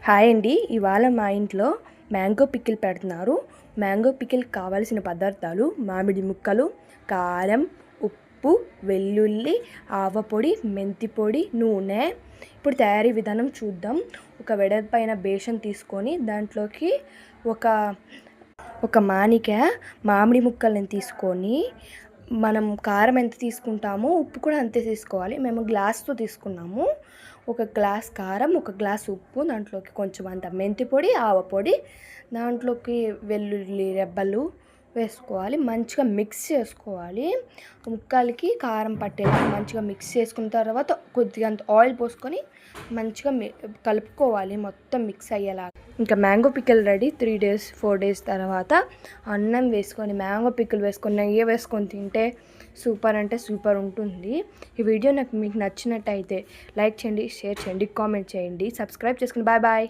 Hi అండి. ఇవాళ మా ఇంట్లో మ్యాంగో పికిల్ పెడుతున్నారు. మ్యాంగో పికిల్కి కావాల్సిన పదార్థాలు: మామిడి ముక్కలు, కారం, ఉప్పు, వెల్లుల్లి, ఆవపొడి, మెంతి పొడి, నూనె. ఇప్పుడు తయారీ విధానం చూద్దాం. ఒక వెడల్పైన బేషన్ తీసుకొని దాంట్లోకి ఒక మానిక మామిడి ముక్కల్ని తీసుకొని, మనం కారం ఎంత తీసుకుంటామో ఉప్పు కూడా అంతే తీసుకోవాలి. మేము గ్లాస్తో తీసుకున్నాము. ఒక గ్లాస్ కారం, ఒక గ్లాస్ ఉప్పు, దాంట్లోకి కొంచెం అంత మెంతి పొడి, ఆవపొడి, దాంట్లోకి వెల్లుల్లి రెబ్బలు వేసుకోవాలి. మంచిగా మిక్స్ చేసుకోవాలి. ముక్కలకి కారం పట్టేలా మంచిగా మిక్స్ చేసుకున్న తర్వాత కొద్దిగా అంత ఆయిల్ పోసుకొని మంచిగా కలుపుకోవాలి, మొత్తం మిక్స్ అయ్యేలా. ఇంకా mango pickle ready. 3 days 4 days తర్వాత అన్నం వేసుకొని మ్యాంగో పికిల్ వేసుకొని నెయ్యి వేసుకొని తింటే సూపర్ అంటే సూపర్ ఉంటుంది. ఈ వీడియో మీకు నచ్చినట్టయితే లైక్ చేయండి, షేర్ చేయండి, కామెంట్ చేయండి, సబ్స్క్రైబ్ చేసుకోండి. Bye bye.